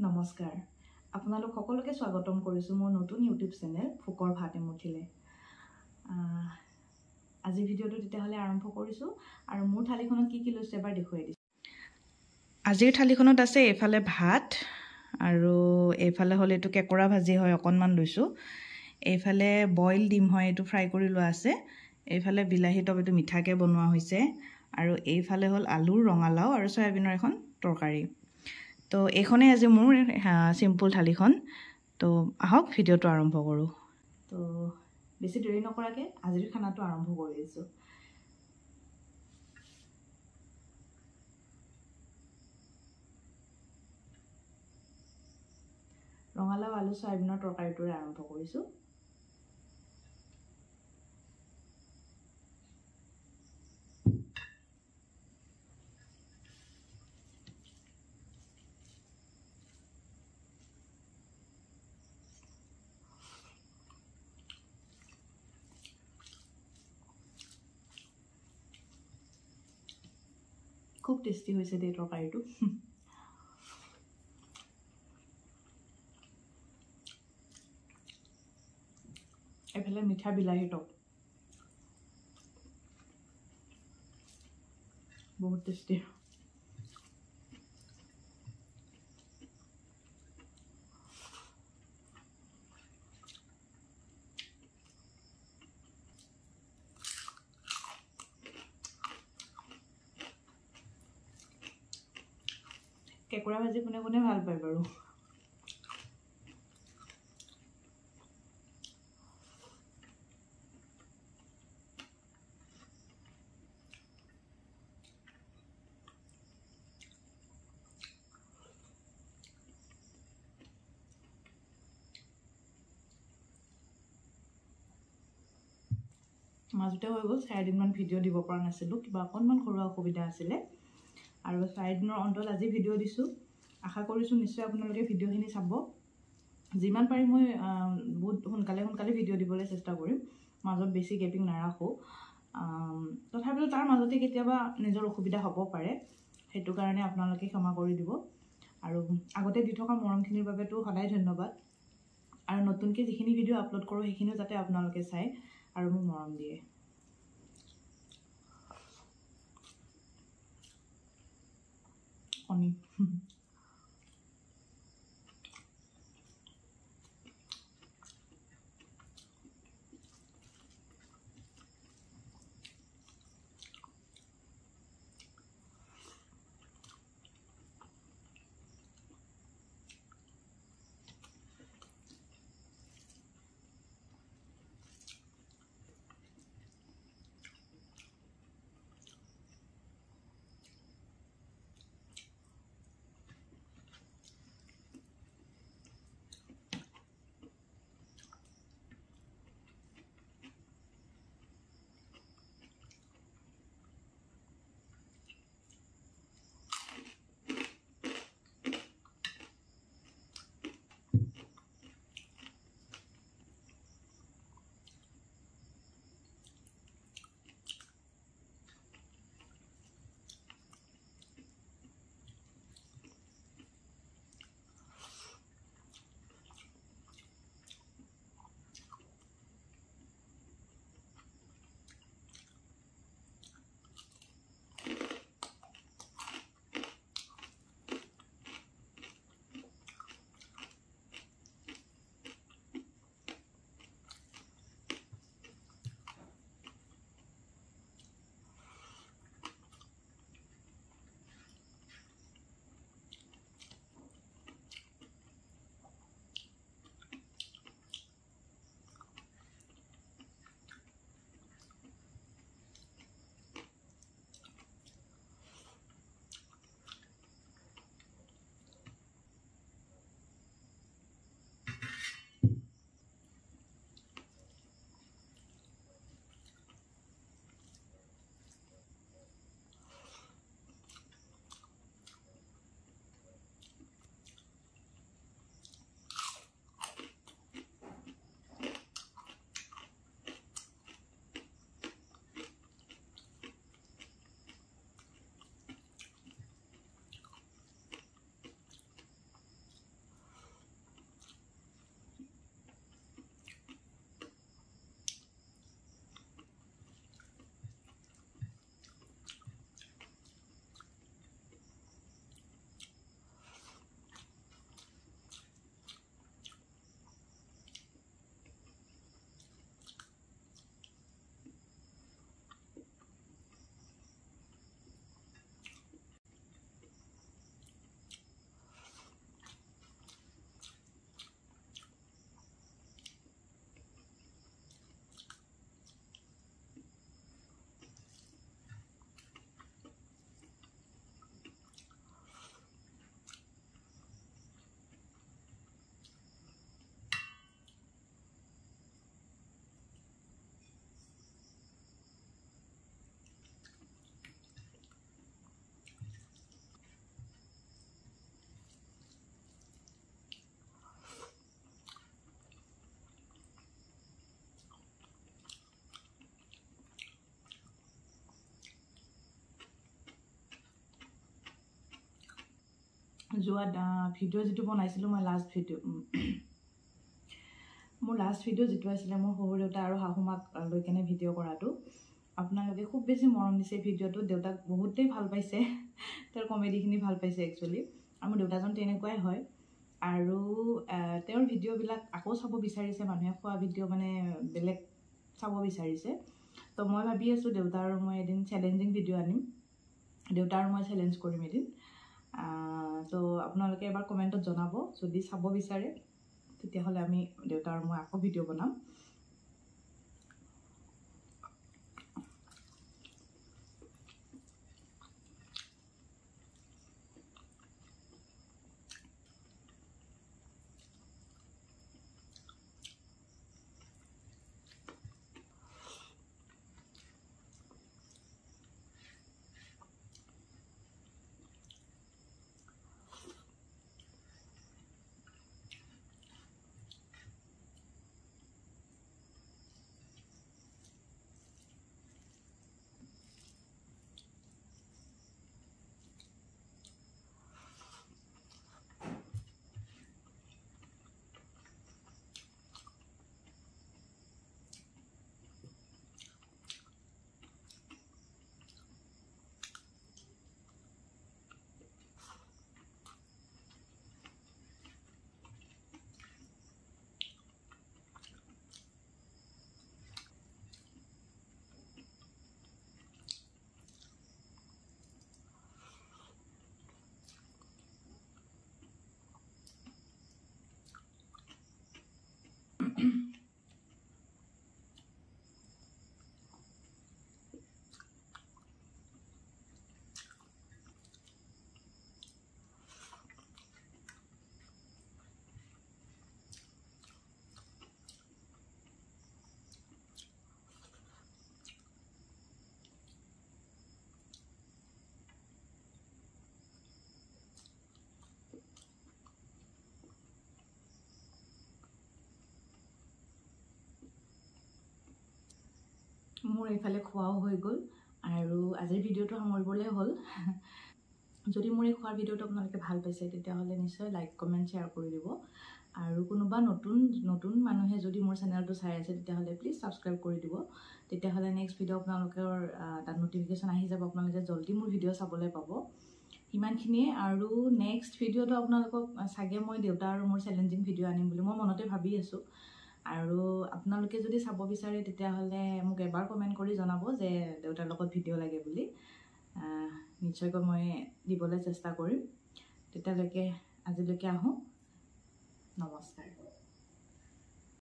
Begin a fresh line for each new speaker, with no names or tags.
নমস্কাৰ আপোনালোক সকলোকে স্বাগতম কৰিছো মোৰ নতুন ইউটিউব চেনেল ফুকৰ ভাত এমুঠিলে আজি ভিডিওটো তেতিয়াহলে আৰম্ভ কৰিছো আৰু মোৰ থালিখনত কি কি লৈছে এবাৰ দেখুৱাই দিছো আজিৰ থালিখনত আছে এফালে ভাত আৰু এফালে হলে এটো কেকৰা ভাজি হয় অকনমান লৈছো এফালে বইল ডিম হয় এটো ফ্ৰাই কৰি লোৱা আছে এফালে বিলাহী টপ এটো মিঠাকে বনোৱা হৈছে আৰু এইফালে হল আলু ৰঙালাও আৰু সয়াবিনৰ এখন তৰকাৰী তো এখনে আজি মোৰ সিম্পল থালিখন তো আহক ভিডিওটো আৰম্ভ কৰো তো বেছি দেৰি নকৰাকে আজিৰ খানাটো আৰম্ভ কৰিছো ৰঙালাও আলু সয়াবিনৰ তৰকাৰীটোৰে আৰম্ভ কৰিছো খুব টেস্টি হৈছে দে তৰকাৰীটো এফালে মিঠা বিলাহী টক বহুত টেস্টি কেকৰা ভাজি কোনে কোনে ভাল পায় বাৰু মাজতে হৈ গ'ল 4 দিনমান ভিডিও দিব পৰা নাছিলো কিবা অকনমান ঘৰুৱা অসুবিধা আছিলে আৰু 4 দিনৰ অন্তত আজি ভিডিও দিছো আশা কৰিছো নিশ্চয় আপোনালোকে ভিডিওখিনি চাব যিমান পাৰি মই বহুত সোনকালে ভিডিও দিবলৈ চেষ্টা কৰিম মাজত বেছি গেপিং নাৰাখো তথাপিও তাৰ মাজতে কেতিয়াবা নিজৰ অসুবিধা হ'ব পাৰে হেতু কাৰণে আপোনালোকে ক্ষমা কৰি দিব আৰু আগতে দি থকা মৰমখিনিৰ বাবেটো সদায় ধন্যবাদ আৰু নতুনকৈ যিখিনি ভিডিও আপলোড কৰো সেইখিনিও যাতে আপোনালোকে চাই আৰু মোক মৰম দিয়ে কণী যোৱা ভিডিঅ' যিটো বনাইছিলোঁ মই লাষ্ট ভিডিঅ' মোৰ লাষ্ট ভিডিঅ' যিটো আছিলে মোৰ শহুৰ দেউতা আৰু শাহুমাক লৈ কেনে ভিডিঅ' কৰাটো আপোনালোকে খুব বেছি মৰম দিছে ভিডিঅ'টো দেউতাক বহুতেই ভাল পাইছে তেওঁৰ কমেডিখিনি ভাল পাইছে একচুৱেলি আৰু মোৰ দেউতাজন তেনেকুৱাই হয় আৰু তেওঁৰ ভিডিঅ'বিলাক আকৌ চাব বিচাৰিছে মানুহে খোৱা ভিডিঅ' মানে বেলেগ চাব বিচাৰিছে তো মই ভাবি আছোঁ দেউতা আৰু মই এদিন চেলেঞ্জিং ভিডিঅ' আনিম দেউতা আৰু মই চেলেঞ্জ কৰিম এদিন তো আপোনালোকে এবাৰ কমেণ্টত জনাব যদি চাব বিচাৰে তেতিয়াহ'লে আমি দেউতা আৰু মই আকৌ ভিডিঅ' বনাম মোৰ এইফালে খোৱাও হৈ গ'ল আৰু আজিৰ ভিডিঅ'টো সামৰিবলৈ হ'ল যদি মোৰ এই খোৱাৰ ভিডিঅ'টো আপোনালোকে ভাল পাইছে তেতিয়াহ'লে নিশ্চয় লাইক কমেণ্ট শ্বেয়াৰ কৰি দিব আৰু কোনোবা নতুন মানুহে যদি মোৰ চেনেলটো চাই আছে তেতিয়াহ'লে প্লিজ ছাবস্ক্ৰাইব কৰি দিব তেতিয়াহ'লে নেক্সট ভিডিঅ' আপোনালোকৰ তাত নটিফিকেশ্যন আহি যাব আপোনালোকে জল্দি মোৰ ভিডিঅ' চাবলৈ পাব ইমানখিনিয়ে আৰু নেক্সট ভিডিঅ'টো আপোনালোকক চাগে মই দেউতা আৰু মোৰ চেলেঞ্জিং ভিডিঅ' আনিম বুলি মই মনতে ভাবি আছোঁ আৰু আপোনালোকে যদি চাব বিচাৰে তেতিয়াহ'লে মোক এবাৰ কমেণ্ট কৰি জনাব যে দেউতাৰ লগত ভিডিঅ' লাগে বুলি নিশ্চয়কৈ মই দিবলৈ চেষ্টা কৰিম তেতিয়ালৈকে আজিলৈকে আহোঁ নমস্কাৰ